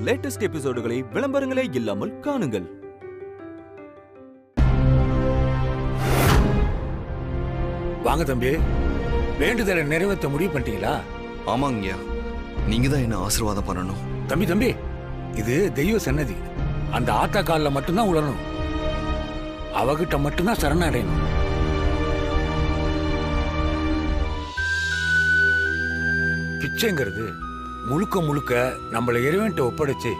Latest எபிசோடுகளை விளம்பரங்களே இல்லாமல் காணுங்கள். வாங்க தம்பி, வேண்டுதலை நிறைவேற்ற முடிவு பண்ணிட்டீங்களா? ஆமாங்கய்யா, நீங்க தான் என்ன ஆசீர்வாதம் பண்ணணும். தம்பி, இது தெய்வ சன்னதி. அந்த ஆத்தா காலில் மட்டும்தான் உழணும், அவகிட்ட மட்டும்தான் சரணடையணும். பிச்சைங்கிறது முழுக்க முழுக்க நம்மள இறைவன்ட்ட ஒப்படைச்சு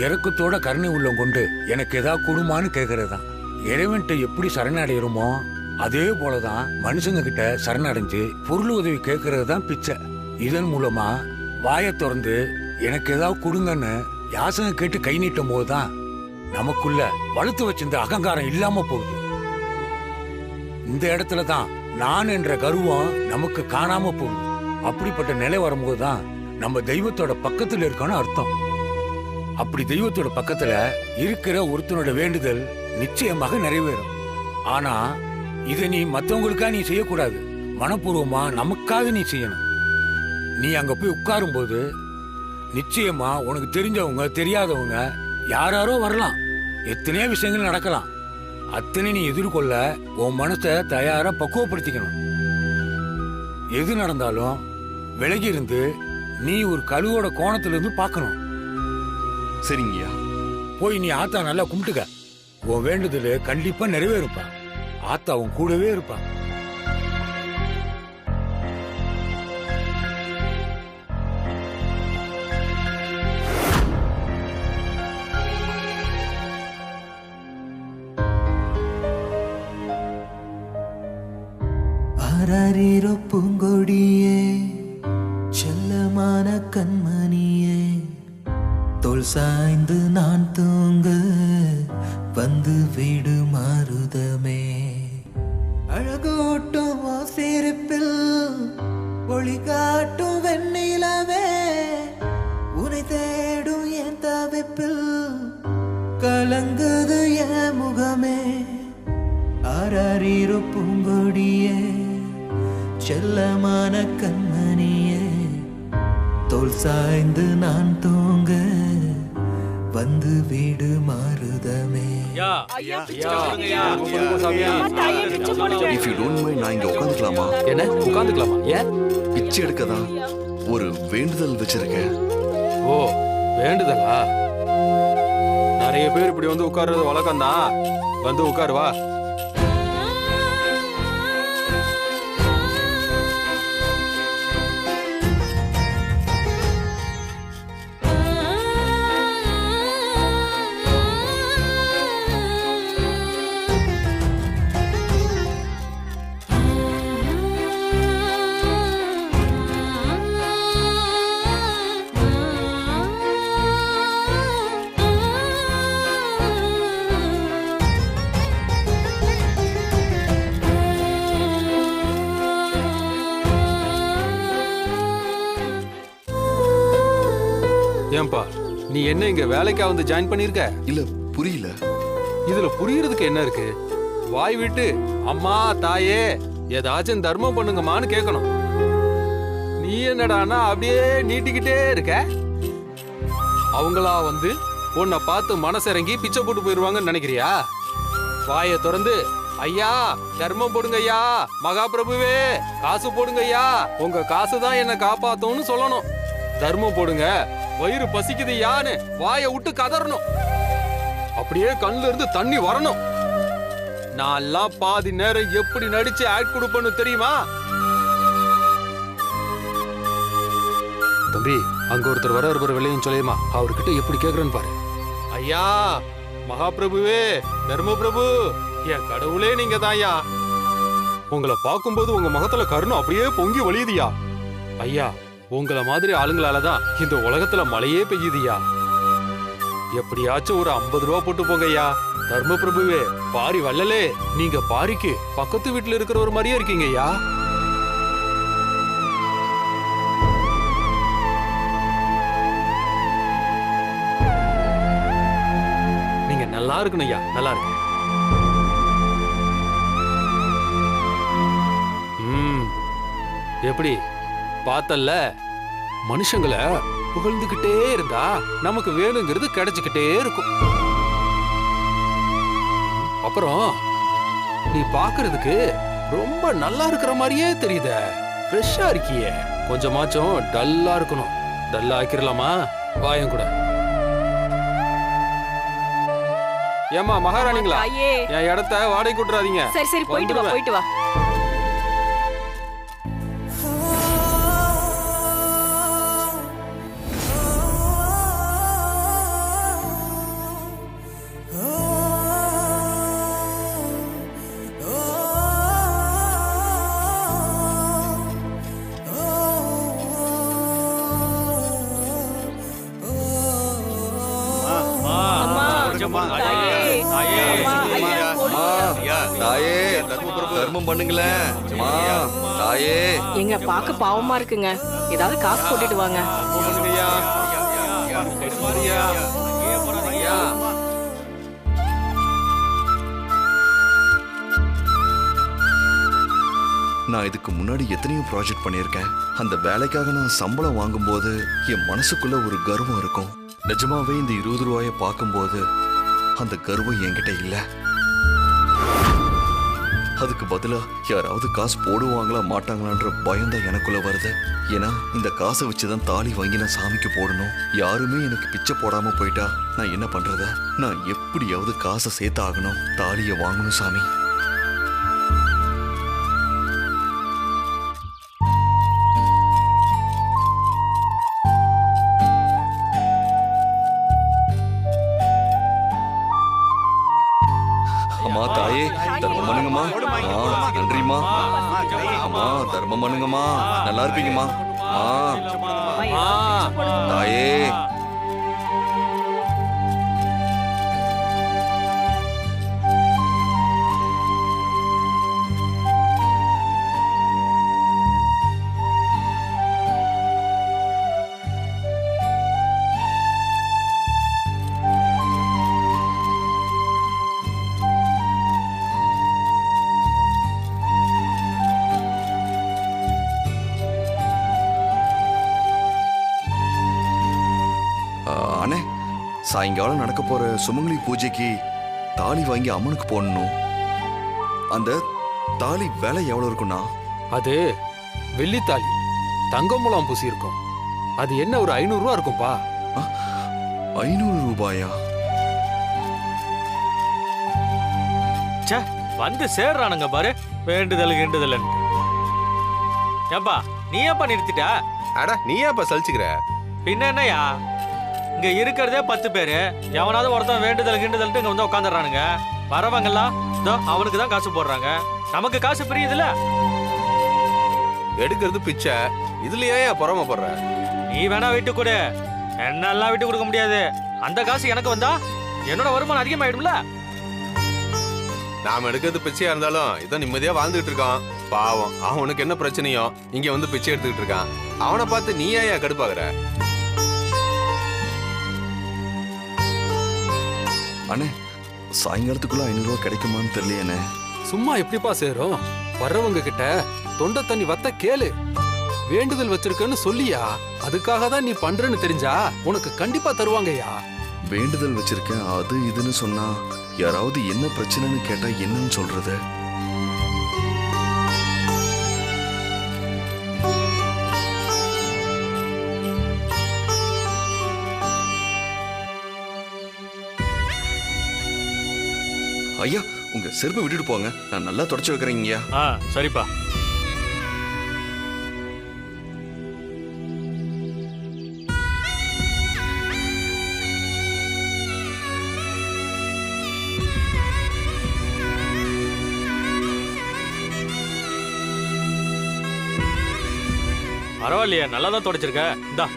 இறக்கத்தோட கருணை உள்ளம் கொண்டு எனக்கு ஏதாவது கொடுமான்னு கேட்கறது தான். இறைவன்ட்ட எப்படி சரணடைகிறோமோ அதே போலதான் மனுஷங்க கிட்ட சரணடைஞ்சு பொருள் உதவி கேட்கறது தான் பிச்சை. இதன் மூலமா வாயை திறந்து எனக்கு ஏதாவது கொடுங்கன்னு யாசனை கேட்டு கை நீட்டும் போதுதான் நமக்குள்ள வலுத்து வச்சிருந்த அகங்காரம் இல்லாம போகுது. இந்த இடத்துல தான் நான் என்ற கர்வம் நமக்கு காணாம போகுது. அப்படிப்பட்ட நிலை வரும்போதுதான் நம்ம தெய்வத்தோட பக்கத்துல இருக்கணும் அர்த்தம். அப்படி தெய்வத்தோட பக்கத்துல இருக்கிற ஒருத்தனோட வேண்டுதல் நிச்சயமாக நிறைவேறும். ஆனா இதை நீ மற்றவங்களுக்கா நீ செய்யக்கூடாது, மனப்பூர்வமா நமக்காக நீ செய்யணும். நீ அங்க போய் உட்காரும் போது நிச்சயமா உனக்கு தெரிஞ்சவங்க தெரியாதவங்க யாரோ வரலாம், எத்தனையோ விஷயங்கள் நடக்கலாம். அத்தனை நீ எதிர்கொள்ள உன் மனசை தயாரா பக்குவப்படுத்திக்கணும். எது நடந்தாலும் விலகி இருந்து நீ ஒரு கழுவோட கோணத்துல இருந்து பார்க்கணும். சரிங்கய்யா. போய் நீ ஆத்தா நல்லா கும்பிட்டுக்க, உன் வேண்டுதல் கண்டிப்பா நிறைவேறுப்பா. ஆத்தா உன் கூடவே இருப்பா. ஆராரீரோ பூங்கொடியே, செல்லமான கண்மணியே, தோல் சாய்ந்து நான் தூங்க வந்து வீடு மாறுதமே. அழகூட்டும் சிரிப்பில் ஒளி காட்டும் வெண்ணிலவே, உனை தேடும் என் தவிப்பில் கலங்குது என் முகமே. ஆராரீரோ பூங்கொடியே, செல்லமான கண்மணியே, தோல் சாய்ந்து நான் தூங்க வந்து வீடு மாறுதமே. If you don't mind, நான் இங்க உட்காந்துக்கலாமா? என்ன உட்காந்துக்கலாமா? ஏன்? பிச்சை எடுக்கதான் ஒரு வேண்டுதல் வச்சிருக்கேன். ஓ, வேண்டுதலா? நிறைய பேர் இப்படி வந்து உட்கார்றது வழக்கம் தான். வந்து உட்காருவா. ஏன்பா, நீ என்ன இங்க வேலைக்கா வந்து ஜாயின் பண்ணிருக்க? இல்ல, புரியல. இதுல புரியறதுக்கு என்ன இருக்கு? வாய் விட்டு அம்மா தாயே ஏதாச்சும் தர்மம் பண்ணுங்கம்மான்னு கேட்கணும். நீ என்னடானா அப்படியே நீட்டிக்கிட்டே இருக்க. அவங்களா வந்து உன்னை பார்த்து மனசிறங்கி பிச்சை போட்டு போயிருவாங்கன்னு நினைக்கிறியா? வாயை திறந்து ஐயா தர்மம் போடுங்க ஐயா, மகாபிரபுவே காசு போடுங்க ஐயா, உங்க காசு தான் என்ன காப்பாத்தும்னு சொல்லணும். தர்மம் போடுங்க, வயிறு பசிக்குது யான்னு வாயை விட்டு கதறணும். அப்படியே கண்ணுல இருந்து தண்ணி வரணும். நான் எல்லாம் பாதி நேரம் எப்படி நடிச்சு ஆக்ட் கொடுப்பேன்னு தெரியுமா? தம்பி, அங்க ஒருத்தர் வர இருப்பர் விலையும் சொல்லியுமா, அவர்கிட்ட எப்படி கேக்குறேன்னு பாரு. ஐயா மகாபிரபுவே, தர்மபிரபு, என் கடவுளே நீங்க தான்யா. உங்களை பார்க்கும்போது உங்க முகத்துல கருணை அப்படியே பொங்கி வழியுதியா. ஐயா, உங்களை மாதிரி ஆளுங்களாலதான் இந்த உலகத்துல மழையே பெய்யுதியா. எப்படியாச்சும் ஒரு 50 ரூபா போட்டு போங்கய்யா. தர்மபிரபுவே, பாரி வல்லலே, நீங்க பாரிக்கு பக்கத்து வீட்டுல இருக்கிற ஒரு மாதிரியே இருக்கீங்க ஐயா. நீங்க நல்லா இருக்கணும் ஐயா, நல்லா இருக்கு. எப்படி பார்த்தல்ல, மனுஷங்களை புகழ்ந்துகிட்டே இருந்தா நமக்கு வேணுங்கிறது கிடைச்சுக்கிட்டே இருக்கும். அப்புறம் நீ பாக்குறதுக்கு ரொம்ப நல்லா இருக்கிற மாதிரியே தெரியுத. ஃப்ரெஷ்ஷா இருக்கியே. கொஞ்சமாச்சும் டல்லா இருக்கணும். டல்லா ஆக்கிரலாமா? வாயம் கூட. ஏமா மகாராணிங்களா, என் இடத்த வாடகை கூட்டுறாதீங்க. சரி சரி, போயிட்டு வா போயிட்டு வா. தர்மம் பண்ணுங்களேன். எங்க பாக்க பாவமா இருக்குங்க. ஏதாவது காசு போட்டுட்டு வாங்க. நான் இதுக்கு முன்னாடி எத்தனையோ ப்ராஜெக்ட் பண்ணியிருக்கேன். அந்த வேலைக்காக நான் சம்பளம் வாங்கும்போது என் மனசுக்குள்ள ஒரு கர்வம் இருக்கும். நிஜமாவே இந்த 20 ரூபாயை பார்க்கும்போது அந்த கர்வம் என்கிட்ட இல்ல. அதுக்கு பதிலா யாராவது காசு போடுவாங்களா மாட்டாங்களான்ற பயம் தான் எனக்குள்ள வருது. ஏன்னா இந்த காசை வச்சுதான் தாலி வாங்கி நான் சாமிக்கு போடணும். யாருமே எனக்கு பிச்சை போடாம போயிட்டா நான் என்ன பண்றத? நான் எப்படியாவது காசை சேர்த்து ஆகணும். தாலியை வாங்கணும் சாமி. அம்மா தாயே தர்மம் பண்ணுங்கம்மா. நன்றிம்மா. அம்மா தர்மம் பண்ணுங்கம்மா. நல்லா இருப்பீங்கம்மா. தாயே அண்ணே, சாயங்காலம் நடக்க போற சுமங்கலி பூஜைக்கு தாலி வாங்கி அம்மனுக்கு போடணும். அந்த தாலி விலை எவ்வளவு இருக்கும்னா? அது வெள்ளித்தாலி, தங்கம் முலாம் பூசி இருக்கும். அது என்ன ஒரு 500 ரூபா இருக்கும்பா. 500 ரூபாயா? வந்து சேர்றானுங்க பாரு, வேண்டுதல் கிண்டுதல். ஏப்பா நீ ஏப்பா நிறுத்திட்ட? அட நீ ஏப்பா சலிச்சுக்கிற? பின்ன என்னையா, இங்க இருக்கிறதே 10 பேரு. எவனாவது ஒருத்தன் வேண்டுதல் கிண்டுதல்ட்டு இங்க வந்து உட்காந்துறானுங்க. வரவங்கெல்லாம் அவனுக்கு தான் காசு போடுறாங்க. நமக்கு காசு பிரியுதுல. எடுக்கிறது பிச்சை, இதுலயே பொறாமப்படுற? நீ வேணா விட்டு கொடு, என்னெல்லாம் விட்டு கொடுக்க முடியாது. அந்த காசு எனக்கு வந்தா என்னோட வருமானம் அதிகமாயிடும்ல. நாம எடுக்கிறது பிச்சையா இருந்தாலும் இதான் நிம்மதியா வாழ்ந்துட்டு இருக்கான். பாவம், அவனுக்கு என்ன பிரச்சனையோ இங்க வந்து பிச்சை எடுத்துக்கிட்டு இருக்கான். அவனை பார்த்து நீ ஏன் கடுப்பாகுற? அண்ணே, சாயங்காலத்துக்குள்ள 500 ரூபாய் கிடைக்குமான்னு தெரியலையே. சும்மா எப்படிப்பா சேரும்? வர்றவங்க கிட்ட தொண்டை தண்ணி வத்த கேளு. வேண்டுதல் வச்சிருக்கன்னு சொல்லியா? அதுக்காக தான் நீ பண்றன்னு தெரிஞ்சா உனக்கு கண்டிப்பா தருவாங்கய்யா. வேண்டுதல் வச்சிருக்கேன் அது இதுன்னு சொன்னா யாராவது என்ன பிரச்சனைன்னு கேட்டா என்னன்னு சொல்றது? ஐயா, உங்க செருப்பு விட்டுட்டு போங்க, நான் நல்லா தொடச்சு வைக்கிறேங்க. சரிப்பா. பரவாயில்லையே, நல்லா தான் தொடச்சிருக்க. இந்தா.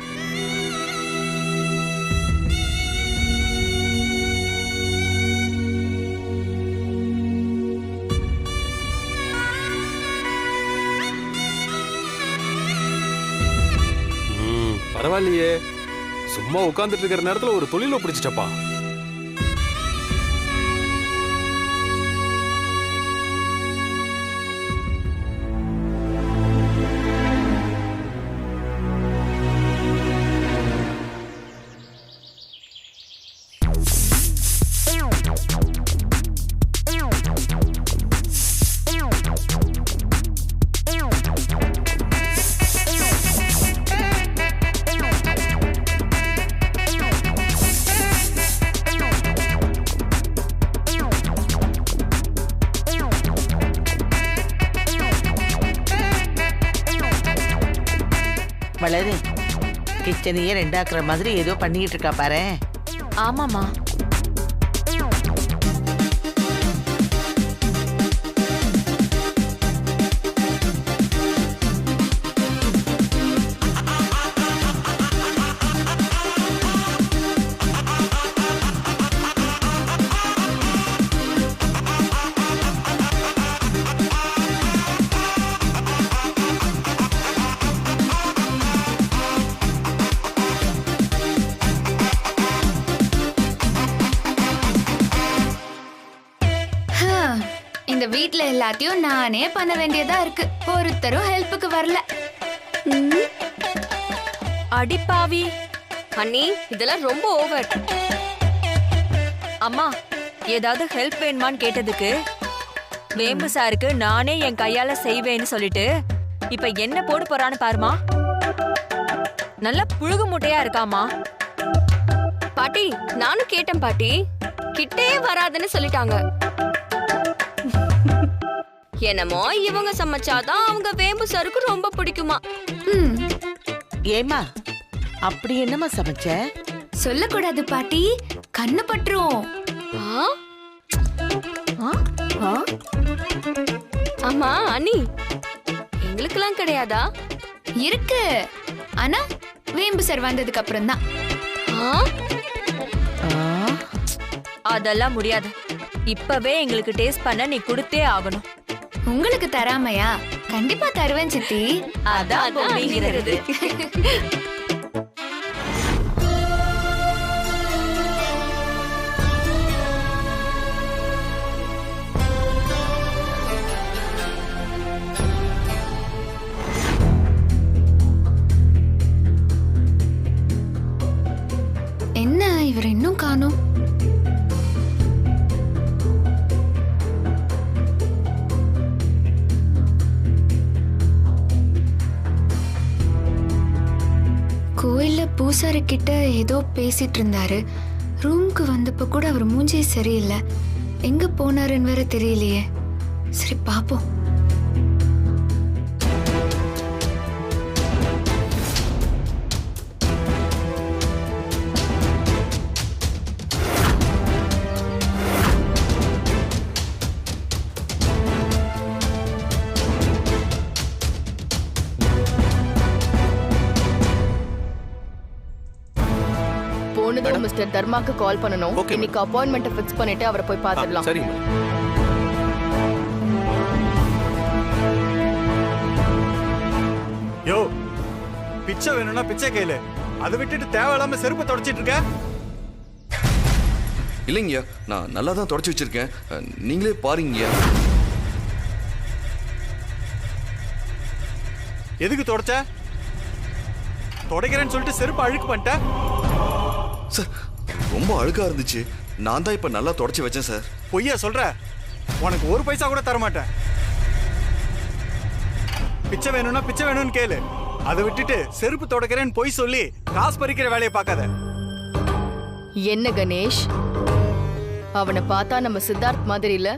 பரவாயில்லையே, சும்மா உட்கார்ந்துட்டு இருக்கிற நேரத்துல ஒரு தொழில பிடிச்சிட்டப்பா. வளரு. கிச்சனையே ரெண்டாக்குற மாதிரி ஏதோ பண்ணிட்டு இருக்கா பாரு. ஆமாமா. இந்த வீட்ல எல்லாத்தையும் நானே பண்ண வேண்டியதா இருக்கு. ஒருத்தரும் ஹெல்ப்புக்கு வரல. அடிப்பாவி அண்ணி இதெல்லாம் ரொம்ப ஓவர். அம்மா, ஏதாவது ஹெல்ப் வேணுமான்னு கேட்டதுக்கு வேம்பு சாருக்கு நானே என் கையால செய்வேன்னு சொல்லிட்டு இப்ப என்ன போட போறான்னு பாருமா. நல்லா புழுகு முட்டையா இருக்காமா. பாட்டி நானும் கேட்டேன் பாட்டி, கிட்டே வராதுன்னு சொல்லிட்டாங்க. என்னமோ இவங்க சமைச்சாதான் அவங்க வேம்பு சாருக்கு ரொம்ப பிடிக்குமா. ஏமா அப்படி என்னமா சமைச்ச? சொல்லக்கூடாது பாட்டி, கண்ணு பட்டுரும். ஆமா அண்ணி, எங்களுக்கெல்லாம் கிடையாதா? இருக்கு, ஆனா வேம்பு சார் வந்ததுக்கு அப்புறம் தான். அதெல்லாம் முடியாது. இப்பவே எங்களுக்கு டேஸ்ட் பண்ண நீ கொடுத்தே ஆகணும். உங்களுக்கு தராமையா? கண்டிப்பா தருவேன் சித்தி. அதான் பொம்மைங்கிறது. என்ன இவர் இன்னும் காணோம்? கோயில்ல பூசாரி கிட்ட ஏதோ பேசிட்டு இருந்தாரு. ரூம்க்கு வந்தப்ப கூட அவர் மூஞ்சி சரியில்லை. எங்க போனாருன்னு வேற தெரியலையே. சரி பாப்போம். மிஸ்டர் தர்மாக்கு கால் பண்ணனும். இன்னைக்கு அப்பாயின்ட்மென்ட் ஃபிக்ஸ் பண்ணிட்டு அவரை போய் பார்த்துடலாம். சரிங்க. யோ, பிச்சை வேணும்னா பிச்சை கையில, அதை விட்டுட்டு தேவையில்லாம செருப்பு தொடச்சிட்டு இருக்க. இல்லைங்கய்யா, நான் நல்லா தான் தொடச்சி வச்சிருக்கேன். நீங்களே பாருங்கய்யா. எதுக்கு தொடச்ச? தொடக்கிறேன்னு சொல்லிட்டு செருப்பு அழுக்கு பண்ணிட்ட. சார், ரொம்ப அழுக்கா இருந்துச்சு. நான் தான் இப்ப நல்லா தொடச்சி வச்சேன் சார். பொய்யா சொல்ற? உனக்கு ஒரு பைசா கூட தர மாட்டேன். பிச்சை வேணும்னா பிச்சை வேணும்னு கேளு. அதை விட்டுட்டு செருப்பு தொடக்கிறேன்னு பொய் சொல்லி காசு பறிக்கிற வேலையை பார்க்காத. என்ன கணேஷ், அவனை பார்த்தா நம்ம சித்தார்த் மாதிரி இல்ல?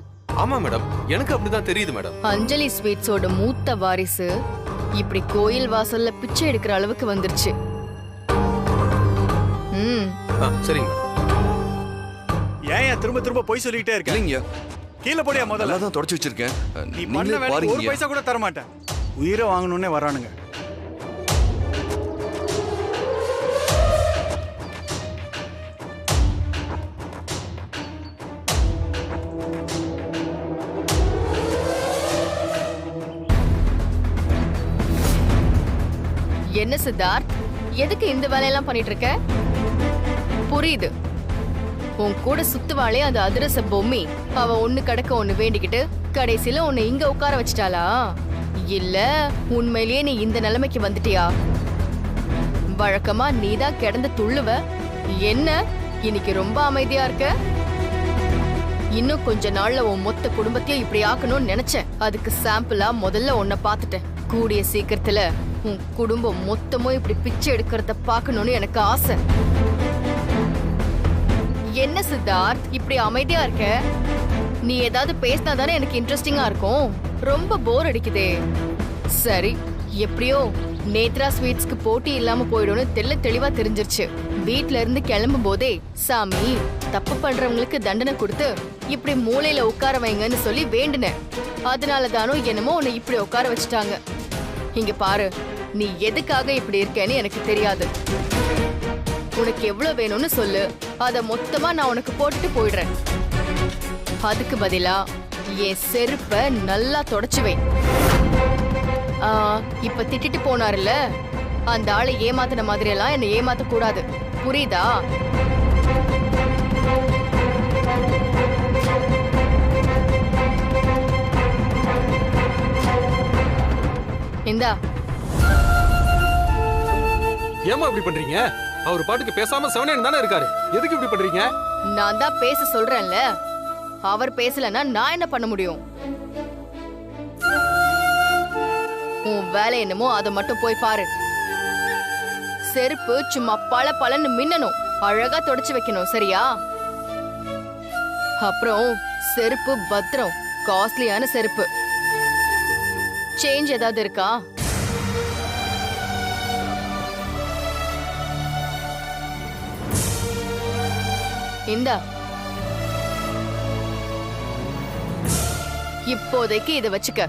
ஆமா மேடம், எனக்கு அப்படிதான் தெரியுது மேடம். அஞ்சலி ஸ்வீட்ஸோட மூத்த வாரிசு இப்படி கோயில் வாசல்ல பிச்சை எடுக்கிற அளவுக்கு வந்துருச்சு. சரிங்க. ஏன் திரும்ப திரும்ப பொய் சொல்லிட்டே இருக்க? இல்லைங்கய்யா, கீழே போடியா முதல்ல. நல்லா தான் தொடச்சி வச்சிருக்கேன். நீ பண்ண வேலைக்கு ஒரு பைசா கூட தர மாட்டேன். உயிரை வாங்கணும்னே வரானுங்க. என்ன சித்தார்த், எதுக்கு இந்த வேலையெல்லாம் பண்ணிட்டு இருக்க? புரியுது, உன் கூட சுத்துவாளே அந்த அதிரச பொம்மி, அவ ஒண்ணு கடக்க ஒண்ணு வேண்டிக்கிட்டு கடைசியில உன்னை இங்க உட்கார வச்சிட்டாளா? இல்ல உண்மையிலேயே நீ இந்த நிலைமைக்கு வந்துட்டியா? வழக்கமா நீதான் கிடந்து துள்ளுவ. என்ன இன்னைக்கு ரொம்ப அமைதியா இருக்க? இன்னும் கொஞ்ச நாள்ல உன் மொத்த குடும்பத்தையும் இப்படி ஆக்கணும்னு நினைச்சேன். அதுக்கு சாம்பிளா முதல்ல உன்னை பார்த்துட்டேன். கூடிய சீக்கிரத்துல உன் குடும்பம் மொத்தமும் இப்படி பிச்சை எடுக்கிறத பார்க்கணும்னு எனக்கு ஆசை. என்ன சித்தார்த் இப்படி அமைதியா இருக்க? நீ ஏதாவது பேசினா தானே எனக்கு இன்ட்ரெஸ்டிங்கா இருக்கும். ரொம்ப போர் அடிக்குதே. சரி, எப்படியோ நேத்ரா ஸ்வீட்ஸ்க்கு போட்டி இல்லாம போயிடும்னு தெளிவா தெரிஞ்சிருச்சு. வீட்ல இருந்து கிளம்பும் போதே சாமி தப்பு பண்றவங்களுக்கு தண்டனை கொடுத்து இப்படி மூளையில உட்கார வைங்கன்னு சொல்லி வேண்டுனேன். அதனால தானோ என்னமோ உன்னை இப்படி உட்கார வச்சுட்டாங்க. இங்க பாரு, நீ எதுக்காக இப்படி இருக்கேன்னு எனக்கு தெரியாது. உனக்கு எவ்வளவு வேணும்னு சொல்லு, அத மொத்தமா நான் உனக்கு போட்டுட்டு போயிடுறேன். அதுக்கு பதிலா என் செருப்ப நல்லா தொடச்சு வை. இப்ப திட்டிட்டு போனாருல்ல, அந்த ஆளை ஏமாத்தின மாதிரி எல்லாம் என்ன ஏமாத்த கூடாது, புரியுதா? இந்தா. ஏமா இப்படி பண்றீங்க? அவர் பாட்டுக்கு பேசாம செவனேன்னு தானே இருக்காரு, எதுக்கு இப்படி பண்றீங்க? நான் தான் பேச சொல்றேன்ல, அவர் பேசலன்னா நான் என்ன பண்ண முடியும்? உன் வேலை என்னமோ அதை மட்டும் போய் பாரு. செருப்பு சும்மா பளபளன்னு மின்னணும், அழகா தொடச்சு வைக்கணும், சரியா? அப்புறம் செருப்பு பத்திரம், காஸ்ட்லியான செருப்பு. சேஞ்ச் ஏதாவது இருக்கா? இந்தா. இப்போதைக்கு இதை வச்சுக்க.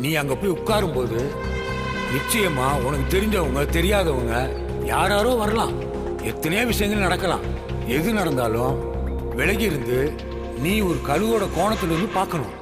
நீ அங்க போய் உட்காரும் போது நிச்சயமா உனக்கு தெரிஞ்சவங்க தெரியாதவங்க யாராரோ வரலாம், எத்தனையோ விஷயங்கள் நடக்கலாம். எது நடந்தாலும் விலகி இருந்து நீ ஒரு கழுவோட கோணத்துல இருந்து பார்க்கணும்.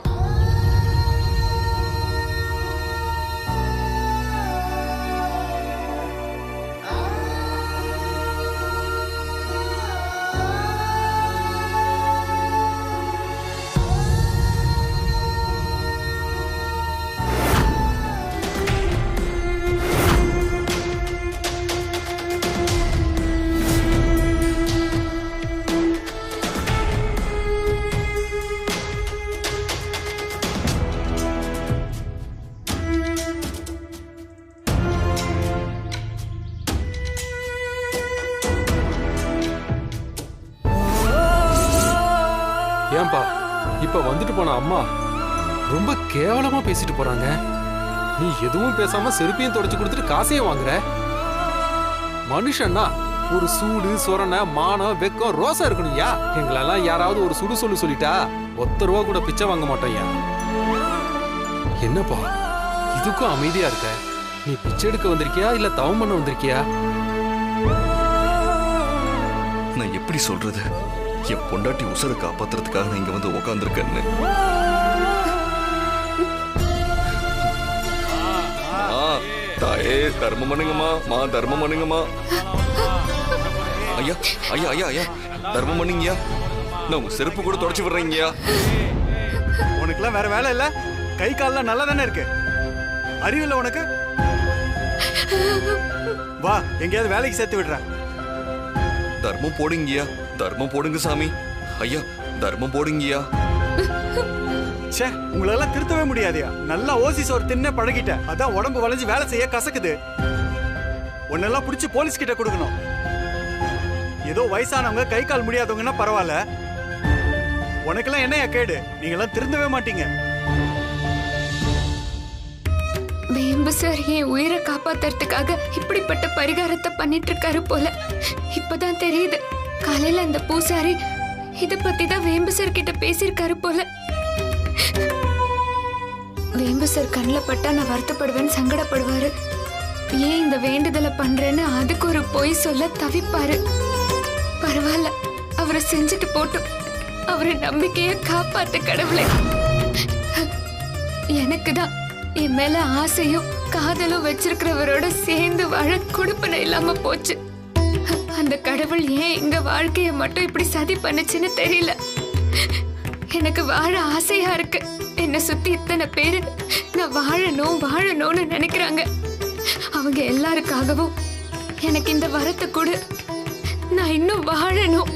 ஏன்பா இப்ப வந்துட்டு போன அம்மா ரொம்ப கேவலமா பேசிட்டு போறாங்க. நீ எதுவும் பேசாம செருப்பையும் தொடச்சு கொடுத்துட்டு காசையும் வாங்குற. மனுஷன்னா ஒரு சூடு சொரண மானம் வெக்கம் ரோசா இருக்கணும்யா. எங்களெல்லாம் யாராவது ஒரு சுடு சொல்லிட்டா ₹1 கூட பிச்சை வாங்க மாட்டோம்யா. என்னப்பா இதுக்கும் அமைதியா இருக்க? நீ பிச்சை எடுக்க வந்திருக்கியா இல்ல தவம் பண்ண வந்திருக்கியா? நான் எப்படி சொல்றது? என் பொண்டாட்டி உசுரை காப்பாத்துறதுக்காக நான் இங்க வந்து உக்காந்துருக்கேன்னு. தாயே தர்மம் பண்ணுங்கம்மா, மா தர்மம் பண்ணுங்கம்மா. ஐயா ஐயா ஐயா ஐயா தர்மம் பண்ணுங்கய்யா. நான் உங்க செருப்பு கூட தொடச்சு விடுறீங்கய்யா. உனக்குலாம் வேற வேலை இல்ல? கை கால்லாம் நல்லா தானே இருக்கு, அறிவில்லை உனக்கு? வா எங்கேயாவது வேலைக்கு சேர்த்து விடுறேன். தர்மம் போடுங்கய்யா, தர்மம் போடுங்க சாமி. ஐயா தர்மம் போடுங்கய்யா. ச்சே, உங்களெல்லாம் திருத்தவே முடியாதியா. நல்லா ஓசி சோறு தின்ன பழகிட்ட, அதான் உடம்பு வளைஞ்சு வேலை செய்ய கசக்குது. உன்னெல்லாம் பிடிச்சி போலீஸ் கிட்ட கொடுக்கணும். ஏதோ வயசானவங்க கை கால் முடியாதவங்கன்னா பரவாயில்ல, உனக்கெல்லாம் என்னையா கேடு? நீங்கெல்லாம் திருந்தவே மாட்டீங்க. வேம்பு சார் என் உயிரை காப்பாத்துறதுக்காக இப்படிப்பட்ட பரிகாரத்தை பண்ணிட்டு இருக்காரு போல. இப்பதான் தெரியுது, காலையில அந்த பூசாரி இத பத்தி தான் வேம்பு சார் கிட்ட பேசியிருக்காரு போல. வேம்பு சார் கண்ணில் பட்டா நான் வருத்தப்படுவேன்னு சங்கடப்படுவாரு. ஏன் இந்த வேண்டுதலை பண்றேன்னு அதுக்கு ஒரு பொய் சொல்ல தவிப்பாரு. பரவாயில்ல, அவரை செஞ்சுட்டு போட்டும், அவரை நம்பிக்கைய காப்பாத்த கடவுளை. எனக்கு தான் என் மேல ஆசையும் காதலும் வச்சிருக்கிறவரோட சேர்ந்து வாழ கொடுப்பனை இல்லாம போச்சு. அந்த கடவுள் ஏன் எங்க வாழ்க்கைய மட்டும் இப்படி சதி பண்ணுச்சுன்னு தெரியல. எனக்கு வாழ ஆசையா இருக்கு. என்னை சுத்தி இத்தனை பேரு நான் வாழணும்னு நினைக்கிறாங்க. அவங்க எல்லாருக்காகவும் எனக்கு இந்த வரத்தை கொடு. நான் இன்னும் வாழணும்.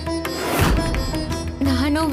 நானும்